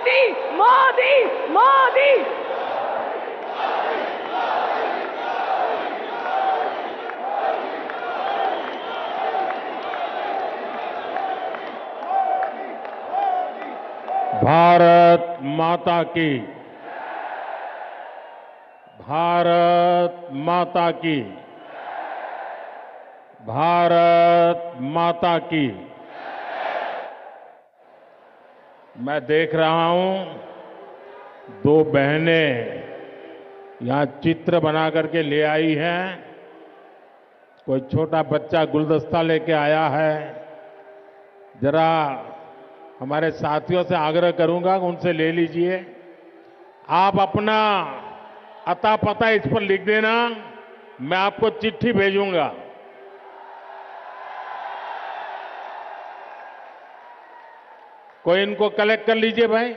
मोदी मोदी मोदी। भारत माता की, भारत माता की, भारत माता की। मैं देख रहा हूं दो बहनें यहां चित्र बना करके ले आई हैं। कोई छोटा बच्चा गुलदस्ता लेके आया है। जरा हमारे साथियों से आग्रह करूंगा कि उनसे ले लीजिए। आप अपना अता पता इस पर लिख देना, मैं आपको चिट्ठी भेजूंगा। कोई इनको कलेक्ट कर लीजिए भाई,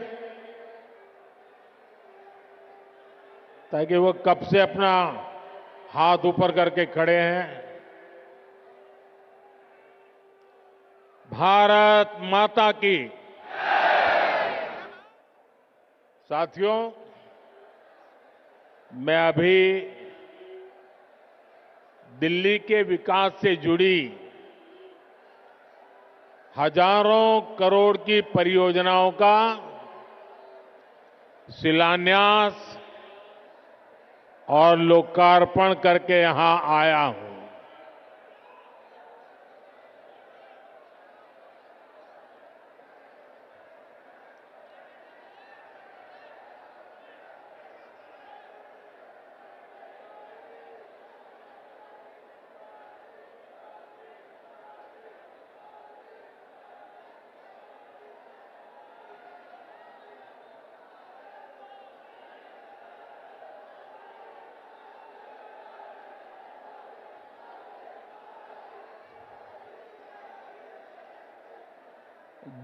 ताकि वो कब से अपना हाथ ऊपर करके खड़े हैं। भारत माता की। साथियों, मैं अभी दिल्ली के विकास से जुड़ी हजारों करोड़ की परियोजनाओं का शिलान्यास और लोकार्पण करके यहां आया हूं।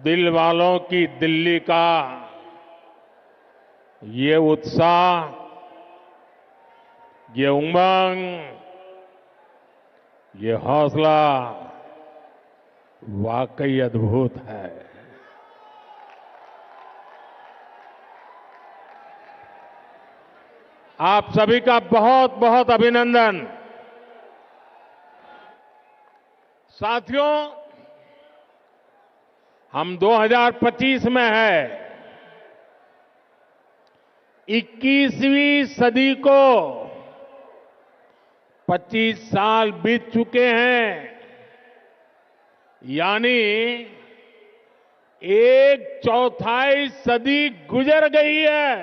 दिल वालों की दिल्ली का ये उत्साह, ये उमंग, ये हौसला वाकई अद्भुत है। आप सभी का बहुत बहुत अभिनंदन। साथियों, हम 2025 में है। 21वीं सदी को 25 साल बीत चुके हैं, यानी एक चौथाई सदी गुजर गई है।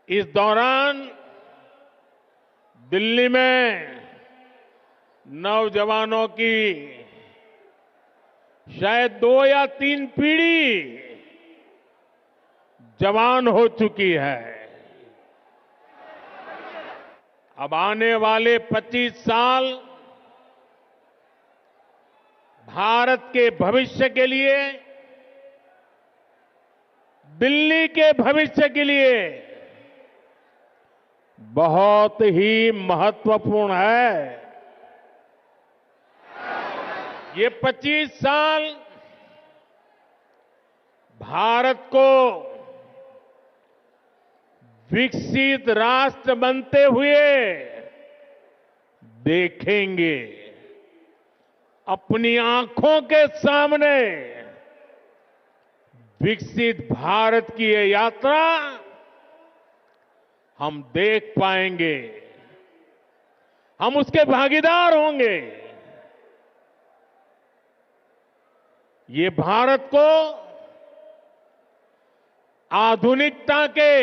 इस दौरान दिल्ली में नौजवानों की शायद 2 या 3 पीढ़ी जवान हो चुकी है। अब आने वाले 25 साल भारत के भविष्य के लिए, दिल्ली के भविष्य के लिए बहुत ही महत्वपूर्ण है। ये 25 साल भारत को विकसित राष्ट्र बनते हुए देखेंगे। अपनी आंखों के सामने विकसित भारत की ये यात्रा हम देख पाएंगे, हम उसके भागीदार होंगे। ये भारत को आधुनिकता के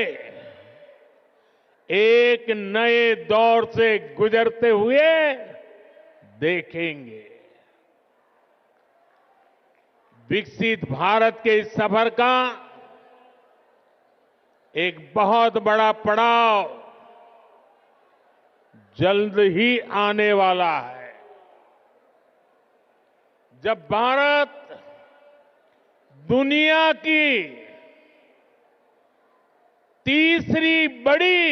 एक नए दौर से गुजरते हुए देखेंगे। विकसित भारत के इस सफर का एक बहुत बड़ा पड़ाव जल्द ही आने वाला है, जब भारत दुनिया की तीसरी बड़ी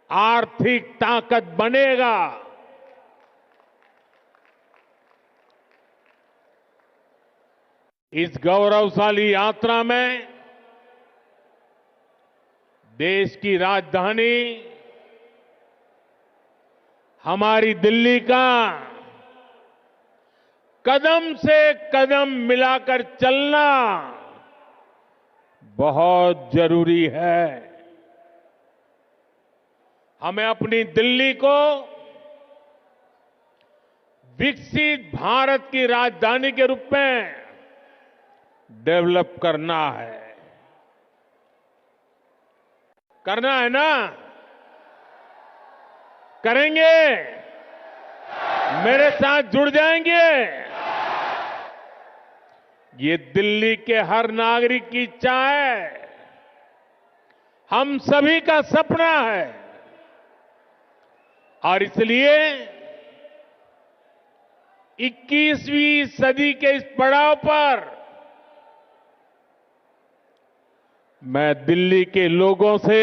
आर्थिक ताकत बनेगा। इस गौरवशाली यात्रा में देश की राजधानी हमारी दिल्ली का कदम से कदम मिलाकर चलना बहुत जरूरी है। हमें अपनी दिल्ली को विकसित भारत की राजधानी के रूप में डेवलप करना है। करना है ना? करेंगे? मेरे साथ जुड़ जाएंगे? ये दिल्ली के हर नागरिक की इच्छा है, हम सभी का सपना है और इसलिए 21वीं सदी के इस पड़ाव पर मैं दिल्ली के लोगों से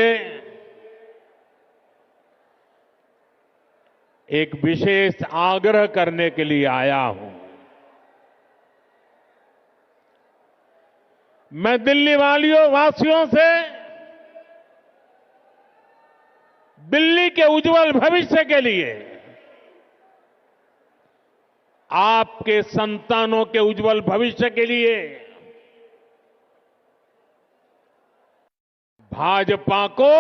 एक विशेष आग्रह करने के लिए आया हूं। मैं दिल्ली वासियों से दिल्ली के उज्जवल भविष्य के लिए, आपके संतानों के उज्जवल भविष्य के लिए भाजपा को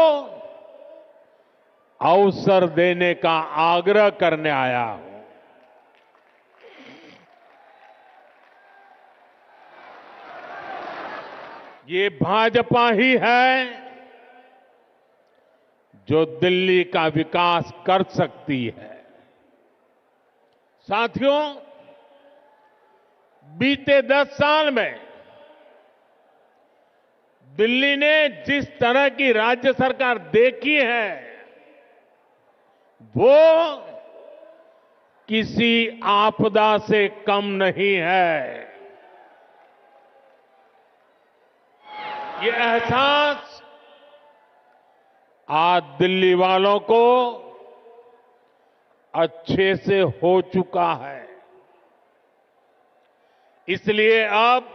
अवसर देने का आग्रह करने आया हूं। ये भाजपा ही है जो दिल्ली का विकास कर सकती है। साथियों, बीते 10 साल में दिल्ली ने जिस तरह की राज्य सरकार देखी है, वो किसी आपदा से कम नहीं है। ये एहसास आज दिल्ली वालों को अच्छे से हो चुका है। इसलिए अब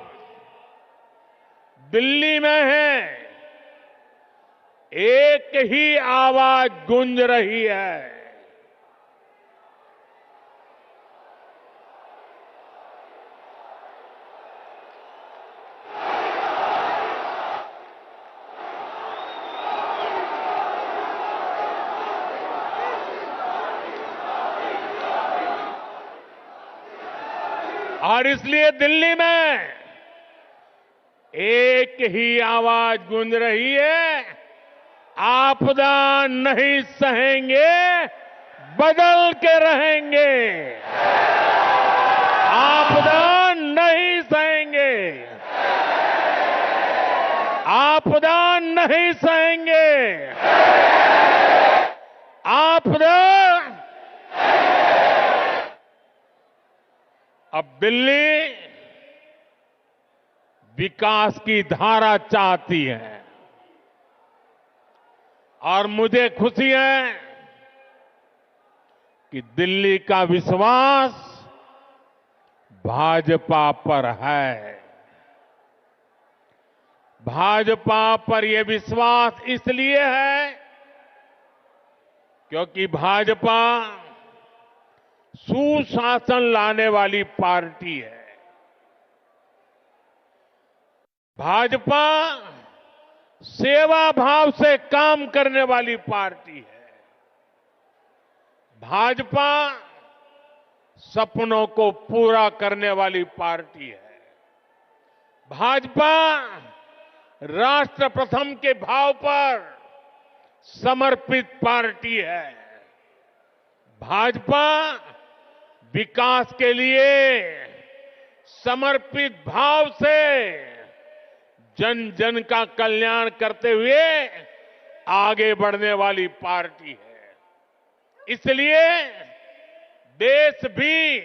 दिल्ली में है एक ही आवाज गूंज रही है। और इसलिए दिल्ली में एक ही आवाज गूंज रही है, आपदा नहीं सहेंगे, बदल के रहेंगे। आपदा नहीं सहेंगे, आपदा नहीं सहेंगे, आपदा। अब दिल्ली विकास की धारा चाहती है और मुझे खुशी है कि दिल्ली का विश्वास भाजपा पर है। भाजपा पर यह विश्वास इसलिए है क्योंकि भाजपा सुशासन लाने वाली पार्टी है। भाजपा सेवा भाव से काम करने वाली पार्टी है। भाजपा सपनों को पूरा करने वाली पार्टी है। भाजपा राष्ट्र प्रथम के भाव पर समर्पित पार्टी है। भाजपा विकास के लिए समर्पित भाव से जन जन का कल्याण करते हुए आगे बढ़ने वाली पार्टी है। इसलिए देश भी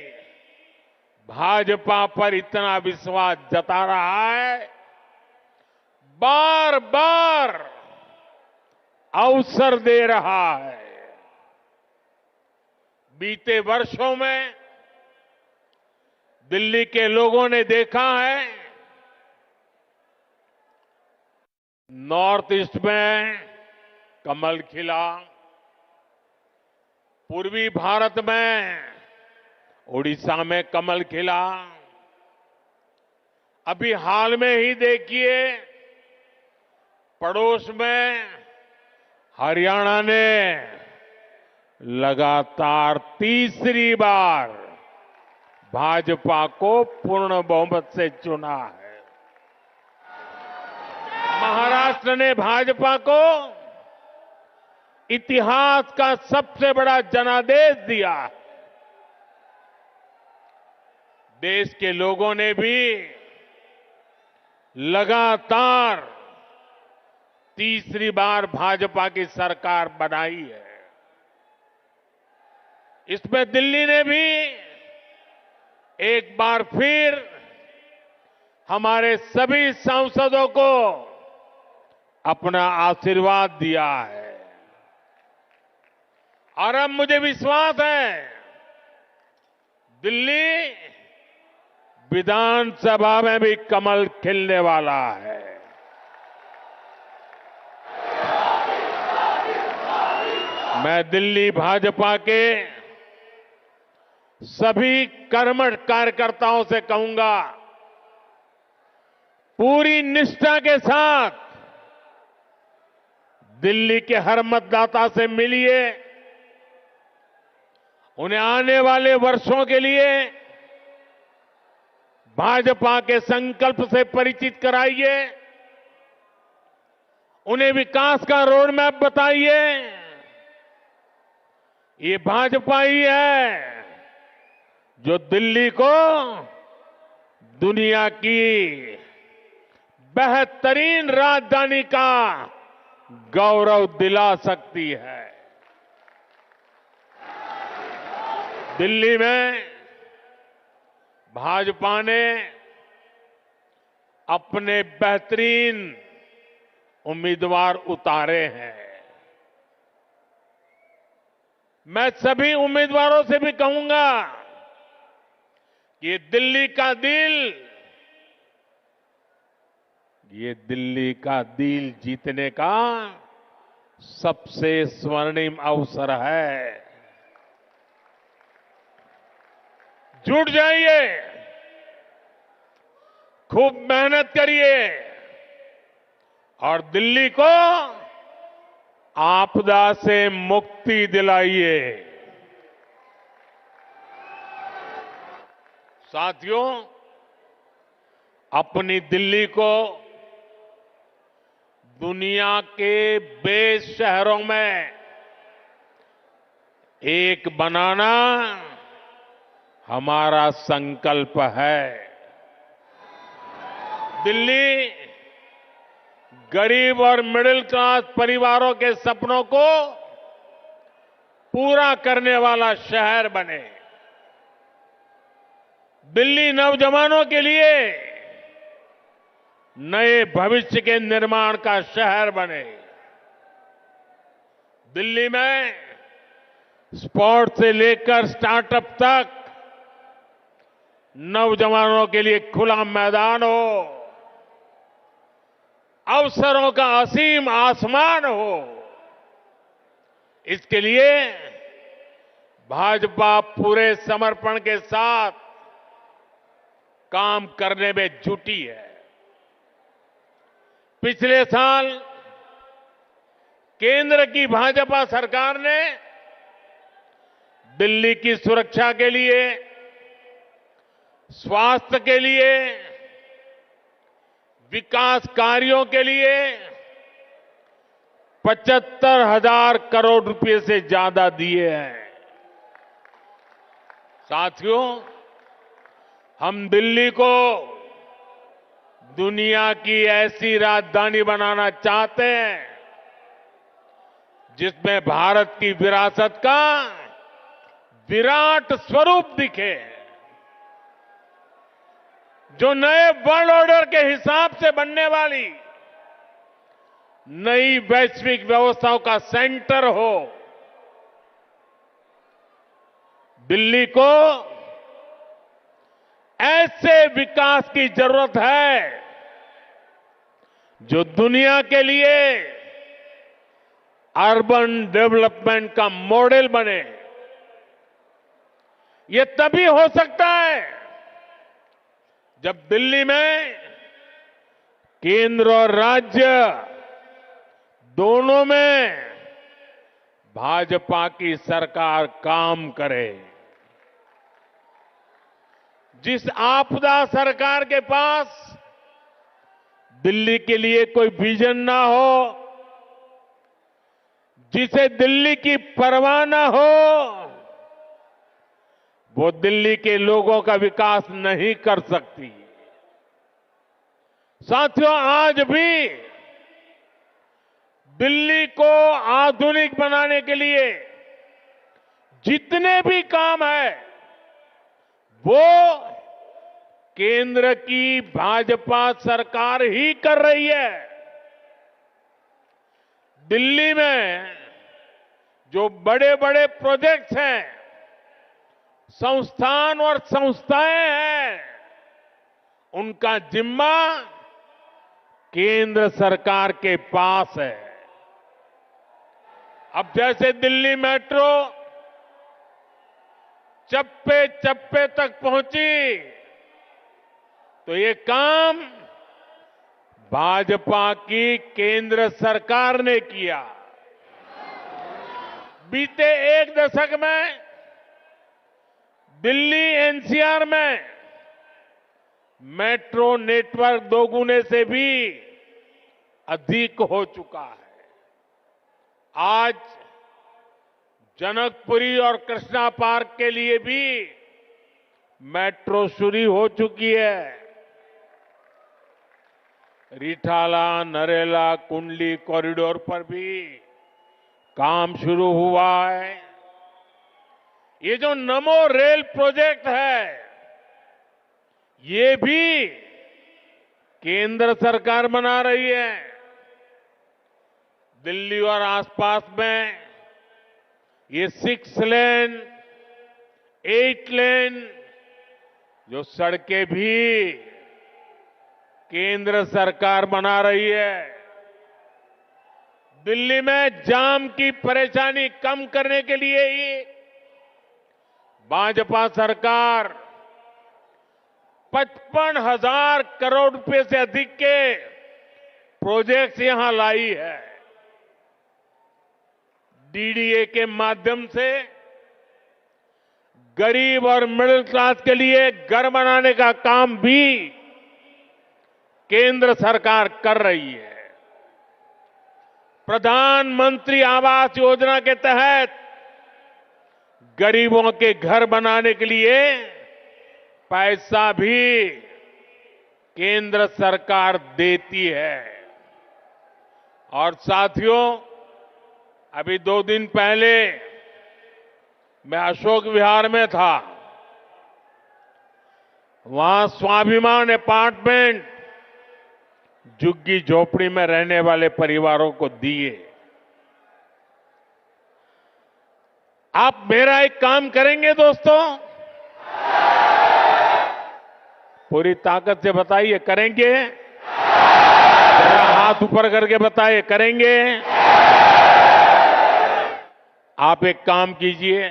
भाजपा पर इतना विश्वास जता रहा है, बार बार अवसर दे रहा है। बीते वर्षों में दिल्ली के लोगों ने देखा है नॉर्थ ईस्ट में कमल खिला, पूर्वी भारत में उड़ीसा में कमल खिला। अभी हाल में ही देखिए पड़ोस में हरियाणा ने लगातार तीसरी बार भाजपा को पूर्ण बहुमत से चुना है। महाराष्ट्र ने भाजपा को इतिहास का सबसे बड़ा जनादेश दिया। देश के लोगों ने भी लगातार तीसरी बार भाजपा की सरकार बनाई है। इसमें दिल्ली ने भी एक बार फिर हमारे सभी सांसदों को अपना आशीर्वाद दिया है और अब मुझे विश्वास है दिल्ली विधानसभा में भी कमल खिलने वाला है। मैं दिल्ली भाजपा के सभी कर्मठ कार्यकर्ताओं से कहूंगा, पूरी निष्ठा के साथ दिल्ली के हर मतदाता से मिलिए, उन्हें आने वाले वर्षों के लिए भाजपा के संकल्प से परिचित कराइए, उन्हें विकास का रोड मैप बताइए। ये भाजपा ही है जो दिल्ली को दुनिया की बेहतरीन राजधानी का गौरव दिला सकती है। दिल्ली में भाजपा ने अपने बेहतरीन उम्मीदवार उतारे हैं। मैं सभी उम्मीदवारों से भी कहूंगा कि ये दिल्ली का दिल जीतने का सबसे स्वर्णिम अवसर है। जुट जाइए, खूब मेहनत करिए और दिल्ली को आपदा से मुक्ति दिलाइए। साथियों, अपनी दिल्ली को दुनिया के बेस्ट शहरों में एक बनाना हमारा संकल्प है। दिल्ली गरीब और मिडिल क्लास परिवारों के सपनों को पूरा करने वाला शहर बने। दिल्ली नौजवानों के लिए नए भविष्य के निर्माण का शहर बने। दिल्ली में स्पोर्ट्स से लेकर स्टार्टअप तक नौजवानों के लिए खुला मैदान हो, अवसरों का असीम आसमान हो। इसके लिए भाजपा पूरे समर्पण के साथ काम करने में जुटी है। पिछले साल केंद्र की भाजपा सरकार ने दिल्ली की सुरक्षा के लिए, स्वास्थ्य के लिए, विकास कार्यों के लिए 75,000 करोड़ रुपए से ज्यादा दिए हैं। साथियों, हम दिल्ली को दुनिया की ऐसी राजधानी बनाना चाहते हैं जिसमें भारत की विरासत का विराट स्वरूप दिखे, जो नए वर्ल्ड ऑर्डर के हिसाब से बनने वाली नई वैश्विक व्यवस्थाओं का सेंटर हो। दिल्ली को ऐसे विकास की जरूरत है जो दुनिया के लिए अर्बन डेवलपमेंट का मॉडल बने। ये तभी हो सकता है जब दिल्ली में केंद्र और राज्य दोनों में भाजपा की सरकार काम करे। जिस आपदा सरकार के पास दिल्ली के लिए कोई विजन ना हो, जिसे दिल्ली की परवाह ना हो, वो दिल्ली के लोगों का विकास नहीं कर सकती। साथियों, आज भी दिल्ली को आधुनिक बनाने के लिए जितने भी काम है वो केंद्र की भाजपा सरकार ही कर रही है। दिल्ली में जो बड़े बड़े प्रोजेक्ट्स हैं, संस्थान और संस्थाएं हैं, उनका जिम्मा केंद्र सरकार के पास है। अब जैसे दिल्ली मेट्रो चप्पे चप्पे तक पहुंची, तो ये काम भाजपा की केंद्र सरकार ने किया। बीते एक दशक में दिल्ली एनसीआर में मेट्रो नेटवर्क दोगुने से भी अधिक हो चुका है। आज जनकपुरी और कृष्णा पार्क के लिए भी मेट्रो शुरू हो चुकी है। रिठाला, नरेला, कुंडली कॉरिडोर पर भी काम शुरू हुआ है। ये जो नमो रेल प्रोजेक्ट है, ये भी केंद्र सरकार बना रही है। दिल्ली और आसपास में ये 6 लेन, 8 लेन जो सड़कें भी केंद्र सरकार बना रही है। दिल्ली में जाम की परेशानी कम करने के लिए ही भाजपा सरकार 55,000 करोड़ रुपए से अधिक के प्रोजेक्ट्स यहां लाई है। डीडीए के माध्यम से गरीब और मिडिल क्लास के लिए घर बनाने का काम भी केंद्र सरकार कर रही है। प्रधानमंत्री आवास योजना के तहत गरीबों के घर बनाने के लिए पैसा भी केंद्र सरकार देती है। और साथियों, अभी 2 दिन पहले मैं अशोक विहार में था। वहां स्वाभिमान अपार्टमेंट झुग्गी झोपड़ी में रहने वाले परिवारों को दिए। आप मेरा एक काम करेंगे दोस्तों? पूरी ताकत से बताइए, करेंगे? जरा हाथ ऊपर करके बताइए, करेंगे? आप एक काम कीजिए,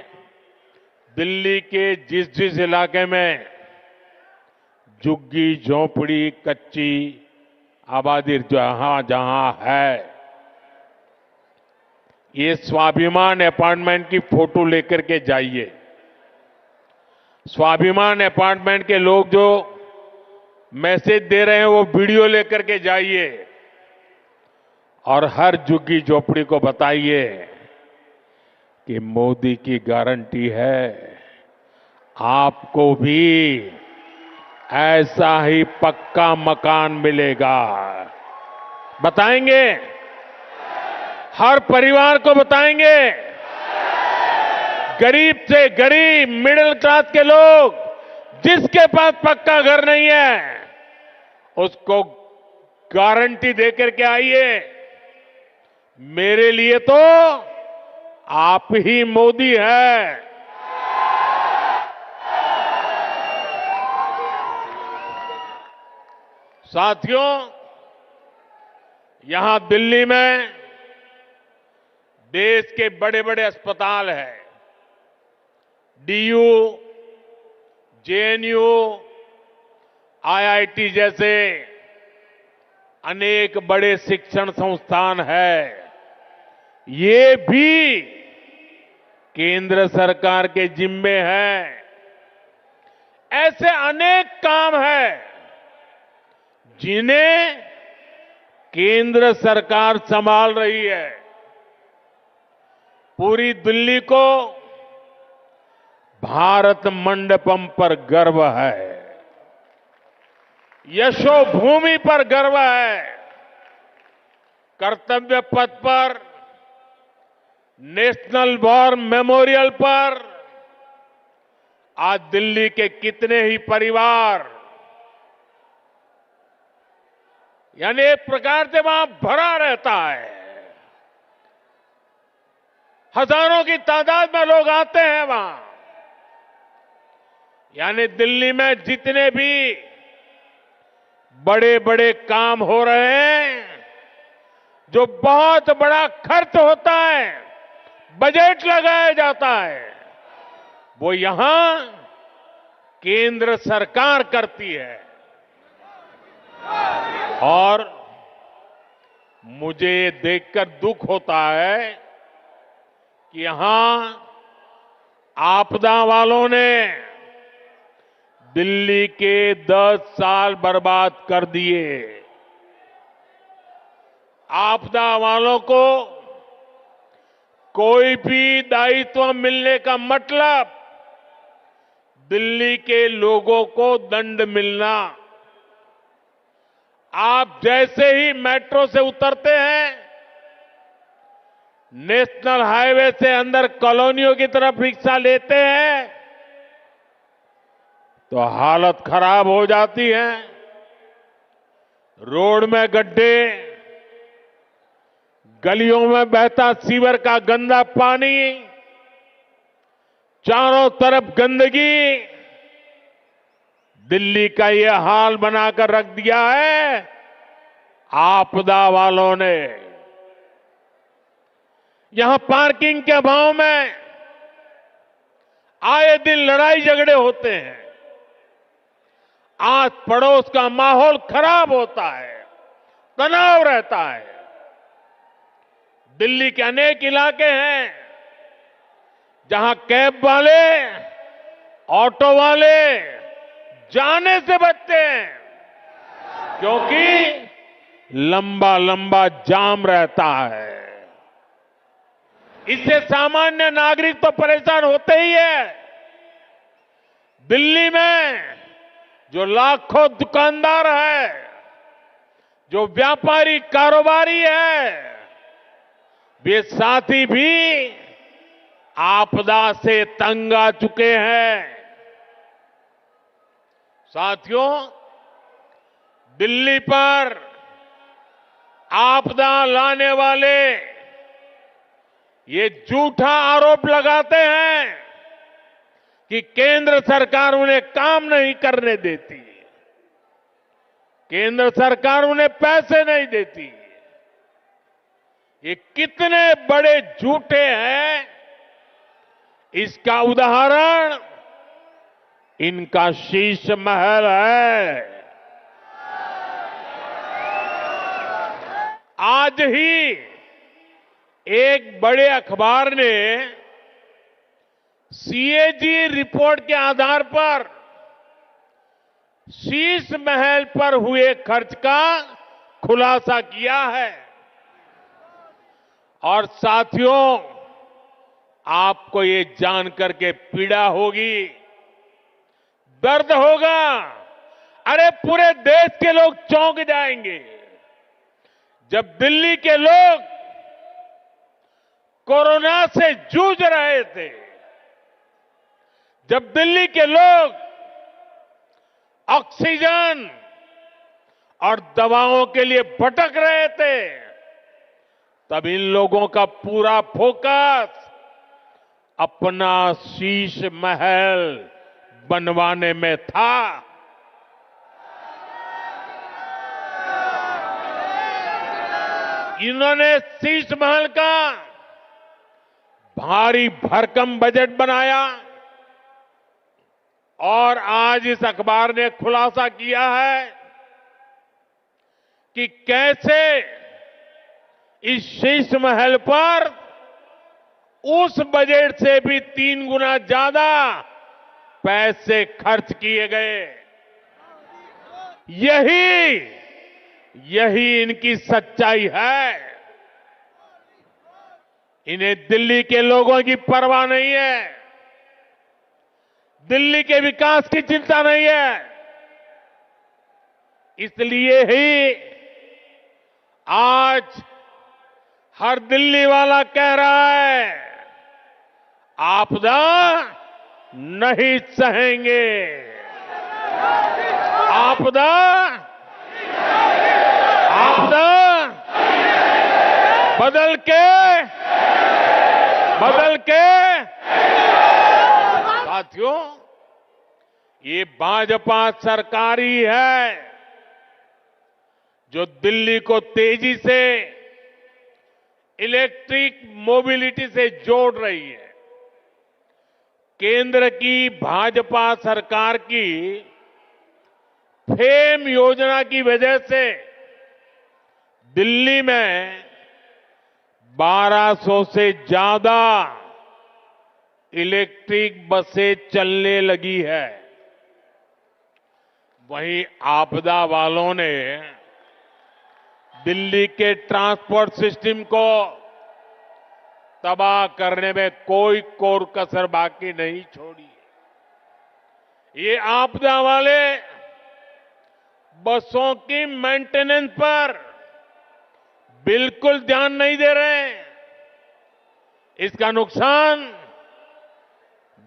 दिल्ली के जिस जिस इलाके में झुग्गी झोपड़ी कच्ची आबादी जहां जहां है, ये स्वाभिमान अपार्टमेंट की फोटो लेकर के जाइए। स्वाभिमान अपार्टमेंट के लोग जो मैसेज दे रहे हैं वो वीडियो लेकर के जाइए और हर झुग्गी झोपड़ी को बताइए कि मोदी की गारंटी है, आपको भी ऐसा ही पक्का मकान मिलेगा। बताएंगे? हर परिवार को बताएंगे। गरीब से गरीब, मिडिल क्लास के लोग जिसके पास पक्का घर नहीं है, उसको गारंटी देकर के आइए। मेरे लिए तो आप ही मोदी है। साथियों, यहां दिल्ली में देश के बड़े बड़े अस्पताल हैं। डीयू, जेएनयू, आईआईटी जैसे अनेक बड़े शिक्षण संस्थान हैं। ये भी केंद्र सरकार के जिम्मे है। ऐसे अनेक काम हैं जिन्हें केंद्र सरकार संभाल रही है। पूरी दिल्ली को भारत मंडपम पर गर्व है, यशोभूमि पर गर्व है। कर्तव्य पथ पर, नेशनल वॉर मेमोरियल पर आज दिल्ली के कितने ही परिवार, यानी एक प्रकार से वहां भरा रहता है। हजारों की तादाद में लोग आते हैं वहां। यानी दिल्ली में जितने भी बड़े बड़े काम हो रहे हैं, जो बहुत बड़ा खर्च होता है, बजट लगाया जाता है, वो यहां केंद्र सरकार करती है। और मुझे ये देखकर दुख होता है कि यहां आपदा वालों ने दिल्ली के 10 साल बर्बाद कर दिए। आपदा वालों को कोई भी दायित्व मिलने का मतलब दिल्ली के लोगों को दंड मिलना। आप जैसे ही मेट्रो से उतरते हैं, नेशनल हाईवे से अंदर कॉलोनियों की तरफ रिक्शा लेते हैं, तो हालत खराब हो जाती है। रोड में गड्ढे, गलियों में बहता सीवर का गंदा पानी, चारों तरफ गंदगी, दिल्ली का ये हाल बनाकर रख दिया है आपदा वालों ने। यहां पार्किंग के अभाव में आए दिन लड़ाई झगड़े होते हैं। आस पड़ोस का माहौल खराब होता है, तनाव रहता है। दिल्ली के अनेक इलाके हैं जहां कैब वाले, ऑटो वाले जाने से बचते हैं, क्योंकि लंबा लंबा जाम रहता है। इससे सामान्य नागरिक तो परेशान होते ही है। दिल्ली में जो लाखों दुकानदार है, जो व्यापारी कारोबारी है, वे साथी भी आपदा से तंग आ चुके हैं। साथियों, दिल्ली पर आपदा लाने वाले ये झूठा आरोप लगाते हैं कि केंद्र सरकार उन्हें काम नहीं करने देती, केंद्र सरकार उन्हें पैसे नहीं देती। ये कितने बड़े झूठे हैं, इसका उदाहरण इनका शीश महल है। आज ही एक बड़े अखबार ने सीएजी रिपोर्ट के आधार पर शीश महल पर हुए खर्च का खुलासा किया है। और साथियों, आपको ये जानकर के पीड़ा होगी, दर्द होगा। अरे पूरे देश के लोग चौंक जाएंगे जब दिल्ली के लोग कोरोना से जूझ रहे थे, जब दिल्ली के लोग ऑक्सीजन और दवाओं के लिए भटक रहे थे, तब इन लोगों का पूरा फोकस अपना शीश महल बनवाने में था। इन्होंने शीश महल का भारी भरकम बजट बनाया और आज इस अखबार ने खुलासा किया है कि कैसे इस शीश महल पर उस बजट से भी 3 गुना ज्यादा पैसे खर्च किए गए। यही इनकी सच्चाई है। इन्हें दिल्ली के लोगों की परवाह नहीं है, दिल्ली के विकास की चिंता नहीं है। इसलिए ही आज हर दिल्ली वाला कह रहा है, आपदा नहीं सहेंगे, आपदा बदल के साथियों, ये भाजपा सरकार ही है जो दिल्ली को तेजी से इलेक्ट्रिक मोबिलिटी से जोड़ रही है। केंद्र की भाजपा सरकार की फेम योजना की वजह से दिल्ली में 1200 से ज्यादा इलेक्ट्रिक बसें चलने लगी है। वहीं आपदा वालों ने दिल्ली के ट्रांसपोर्ट सिस्टम को तबाह करने में कोई कोर कसर बाकी नहीं छोड़ी। ये आपदा वाले बसों की मेंटेनेंस पर बिल्कुल ध्यान नहीं दे रहे हैं। इसका नुकसान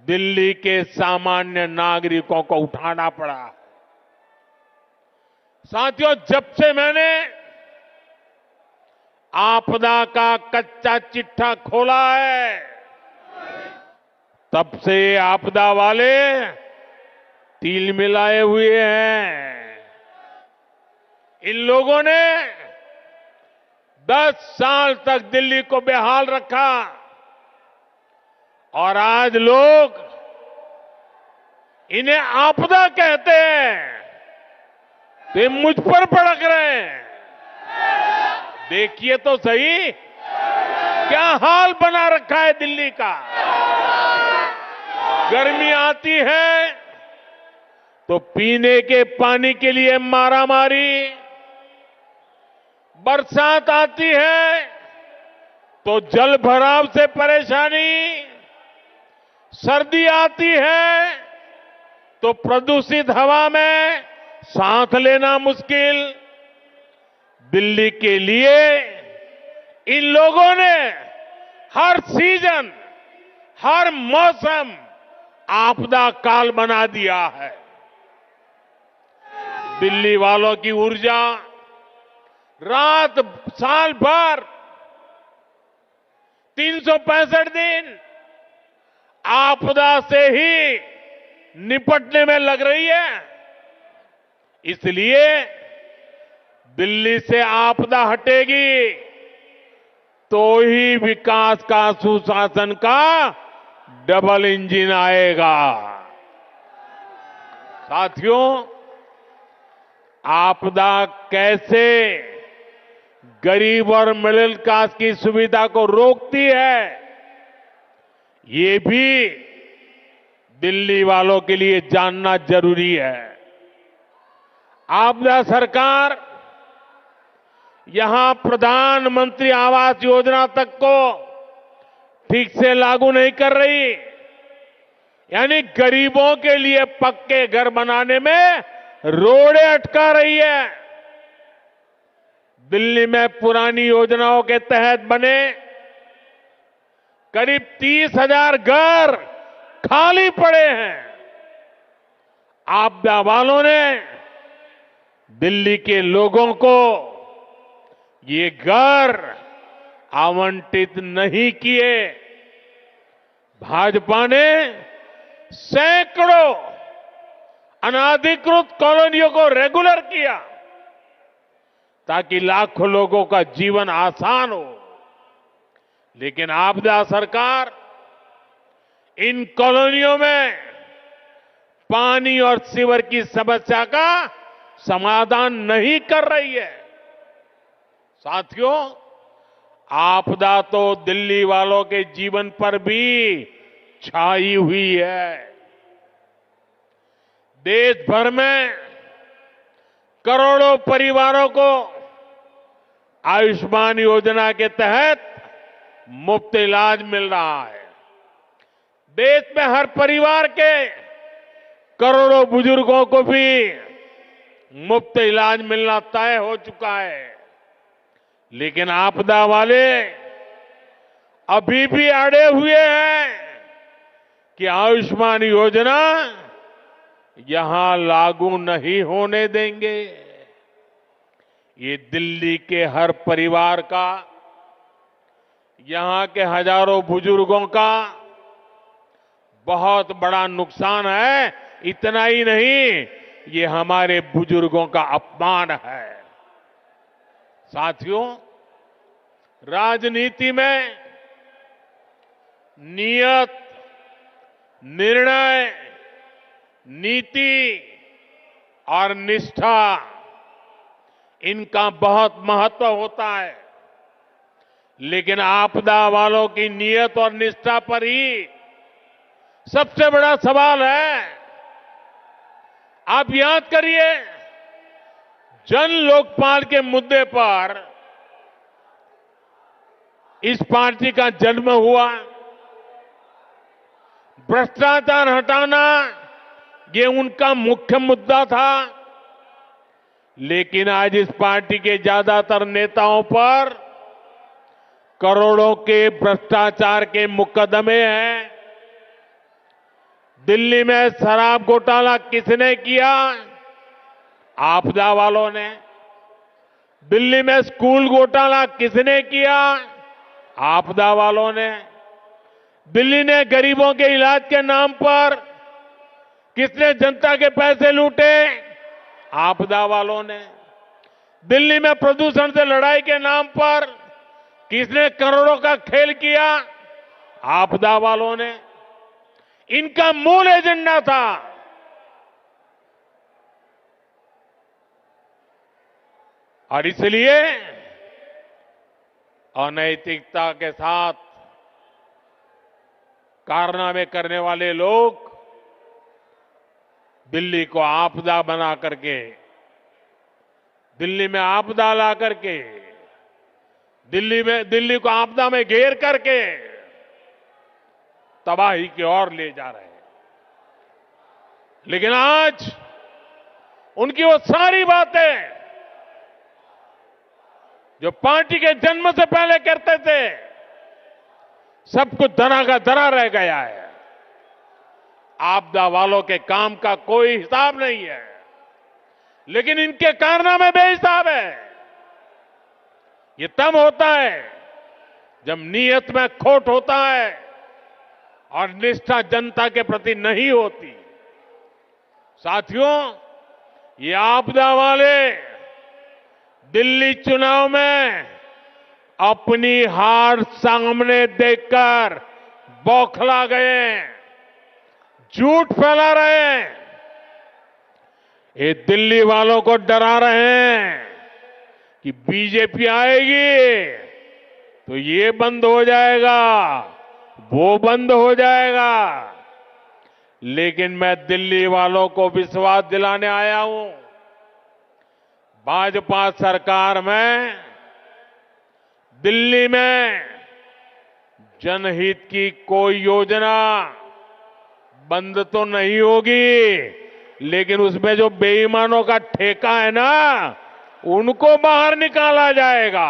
दिल्ली के सामान्य नागरिकों को उठाना पड़ा। साथियों, जब से मैंने आपदा का कच्चा चिट्ठा खोला है, तब से आपदा वाले तिल मिलाए हुए हैं। इन लोगों ने 10 साल तक दिल्ली को बेहाल रखा और आज लोग इन्हें आपदा कहते हैं तो ये मुझ पर भड़क रहे हैं। देखिए तो सही क्या हाल बना रखा है दिल्ली का। गर्मी आती है तो पीने के पानी के लिए मारामारी, बरसात आती है तो जल भराव से परेशानी, सर्दी आती है तो प्रदूषित हवा में सांस लेना मुश्किल। दिल्ली के लिए इन लोगों ने हर सीजन, हर मौसम आपदा काल बना दिया है। दिल्ली वालों की ऊर्जा रात साल भर 365 दिन आपदा से ही निपटने में लग रही है। इसलिए दिल्ली से आपदा हटेगी तो ही विकास का, सुशासन का डबल इंजन आएगा। साथियों, आपदा कैसे गरीब और मिडिल क्लास की सुविधा को रोकती है, ये भी दिल्ली वालों के लिए जानना जरूरी है। आपदा सरकार यहां प्रधानमंत्री आवास योजना तक को ठीक से लागू नहीं कर रही, यानी गरीबों के लिए पक्के घर बनाने में रोड़े अटका रही है। दिल्ली में पुरानी योजनाओं के तहत बने करीब 30,000 घर खाली पड़े हैं। आपदा वालों ने दिल्ली के लोगों को ये घर आवंटित नहीं किए। भाजपा ने सैकड़ों अनाधिकृत कॉलोनियों को रेगुलर किया। ताकि लाखों लोगों का जीवन आसान हो। लेकिन आपदा सरकार इन कॉलोनियों में पानी और सीवर की समस्या का समाधान नहीं कर रही है। साथियों, आपदा तो दिल्ली वालों के जीवन पर भी छाई हुई है। देश भर में करोड़ों परिवारों को आयुष्मान योजना के तहत मुफ्त इलाज मिल रहा है। देश में हर परिवार के करोड़ों बुजुर्गों को भी मुफ्त इलाज मिलना तय हो चुका है। लेकिन आपदा वाले अभी भी अड़े हुए हैं कि आयुष्मान योजना यहां लागू नहीं होने देंगे। ये दिल्ली के हर परिवार का, यहां के हजारों बुजुर्गों का बहुत बड़ा नुकसान है। इतना ही नहीं, ये हमारे बुजुर्गों का अपमान है। साथियों, राजनीति में नियत, निर्णय, नीति और निष्ठा, इनका बहुत महत्व होता है। लेकिन आपदा वालों की नियत और निष्ठा पर ही सबसे बड़ा सवाल है। आप याद करिए, जन लोकपाल के मुद्दे पर इस पार्टी का जन्म हुआ। भ्रष्टाचार हटाना ये उनका मुख्य मुद्दा था। लेकिन आज इस पार्टी के ज्यादातर नेताओं पर करोड़ों के भ्रष्टाचार के मुकदमे हैं। दिल्ली में शराब घोटाला किसने किया? आपदा वालों ने। दिल्ली में स्कूल घोटाला किसने किया? आपदा वालों ने। दिल्ली ने गरीबों के इलाज के नाम पर किसने जनता के पैसे लूटे? आपदा वालों ने। दिल्ली में प्रदूषण से लड़ाई के नाम पर किसने करोड़ों का खेल किया? आपदा वालों ने। इनका मूल एजेंडा था और इसलिए अनैतिकता के साथ कारनामे करने वाले लोग दिल्ली को आपदा बना करके, दिल्ली में आपदा ला करके, दिल्ली को आपदा में घेर करके तबाही की ओर ले जा रहे हैं। लेकिन आज उनकी वो सारी बातें जो पार्टी के जन्म से पहले करते थे, सब कुछ धरा का धरा रह गया है। आपदा वालों के काम का कोई हिसाब नहीं है, लेकिन इनके कारनामे बेहिसाब है। ये तब होता है जब नीयत में खोट होता है और निष्ठा जनता के प्रति नहीं होती। साथियों, ये आपदा वाले दिल्ली चुनाव में अपनी हार सामने देखकर बौखला गए, झूठ फैला रहे हैं। ये दिल्ली वालों को डरा रहे हैं कि बीजेपी आएगी तो ये बंद हो जाएगा, वो बंद हो जाएगा। लेकिन मैं दिल्ली वालों को विश्वास दिलाने आया हूं, भाजपा सरकार में दिल्ली में जनहित की कोई योजना बंद तो नहीं होगी, लेकिन उसमें जो बेईमानों का ठेका है ना, उनको बाहर निकाला जाएगा।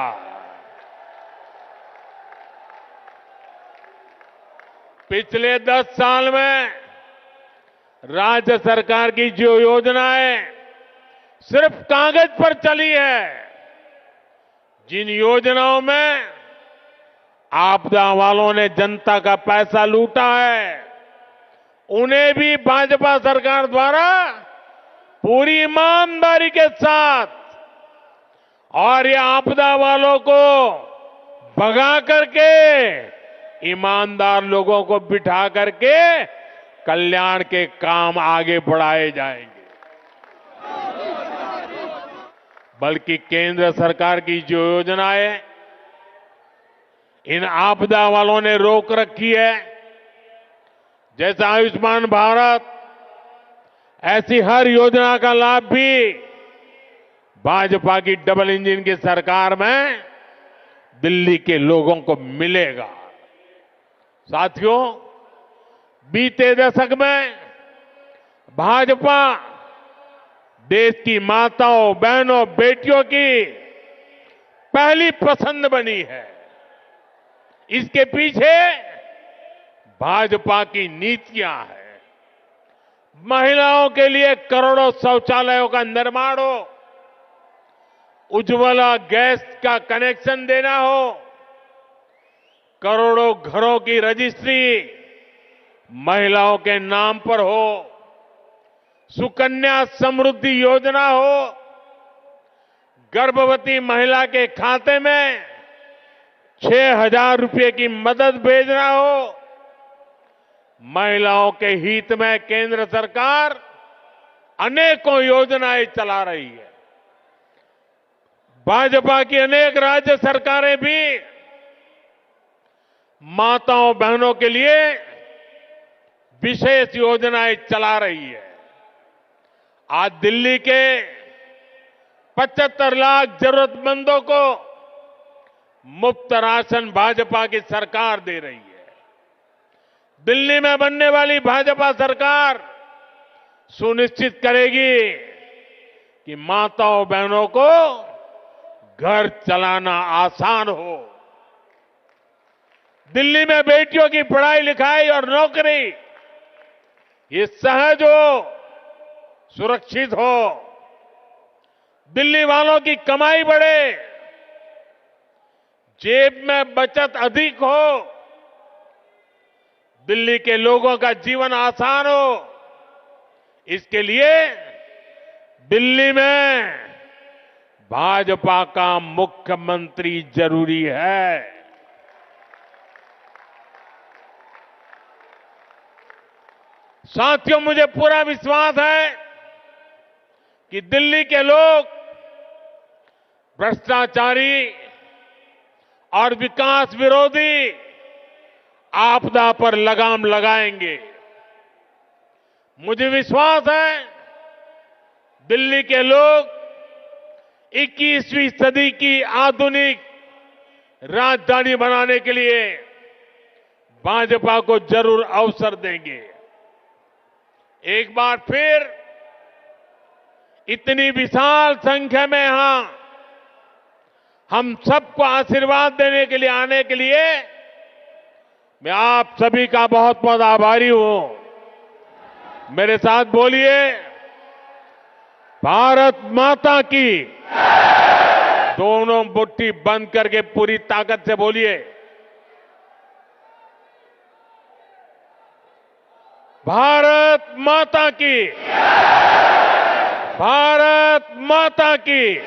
पिछले 10 साल में राज्य सरकार की जो योजनाएं सिर्फ कागज पर चली है, जिन योजनाओं में आपदा वालों ने जनता का पैसा लूटा है, उन्हें भी भाजपा सरकार द्वारा पूरी ईमानदारी के साथ और ये आपदा वालों को भगा करके ईमानदार लोगों को बिठा करके कल्याण के काम आगे बढ़ाए जाएंगे। बल्कि केंद्र सरकार की जो योजनाएं इन आपदा वालों ने रोक रखी है, जैसे आयुष्मान भारत, ऐसी हर योजना का लाभ भी भाजपा की डबल इंजन की सरकार में दिल्ली के लोगों को मिलेगा। साथियों, बीते दशक में भाजपा देश की माताओं, बहनों, बेटियों की पहली पसंद बनी है। इसके पीछे भाजपा की नीतियां हैं। महिलाओं के लिए करोड़ों शौचालयों का निर्माण हो, उज्ज्वला गैस का कनेक्शन देना हो, करोड़ों घरों की रजिस्ट्री महिलाओं के नाम पर हो, सुकन्या समृद्धि योजना हो, गर्भवती महिला के खाते में 6,000 रुपए की मदद भेजना हो। महिलाओं के हित में केंद्र सरकार अनेकों योजनाएं चला रही है। भाजपा की अनेक राज्य सरकारें भी माताओं, बहनों के लिए विशेष योजनाएं चला रही है। आज दिल्ली के 75 लाख जरूरतमंदों को मुफ्त राशन भाजपा की सरकार दे रही है। दिल्ली में बनने वाली भाजपा सरकार सुनिश्चित करेगी कि माताओं, बहनों को घर चलाना आसान हो। दिल्ली में बेटियों की पढ़ाई लिखाई और नौकरी ये सहज हो, सुरक्षित हो। दिल्ली वालों की कमाई बढ़े, जेब में बचत अधिक हो, दिल्ली के लोगों का जीवन आसान हो। इसके लिए दिल्ली में भाजपा का मुख्यमंत्री जरूरी है। साथियों, मुझे पूरा विश्वास है कि दिल्ली के लोग भ्रष्टाचारी और विकास विरोधी आपदा पर लगाम लगाएंगे। मुझे विश्वास है दिल्ली के लोग 21वीं सदी की आधुनिक राजधानी बनाने के लिए भाजपा को जरूर अवसर देंगे। एक बार फिर इतनी विशाल संख्या में यहां हम सबको आशीर्वाद देने के लिए आने के लिए मैं आप सभी का बहुत बहुत आभारी हूं। मेरे साथ बोलिए, भारत माता की। दोनों मुट्ठी बंद करके पूरी ताकत से बोलिए, भारत माता की। भारत माता की।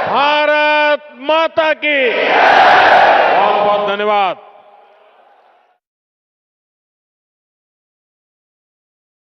भारत माता की। बहुत बहुत धन्यवाद।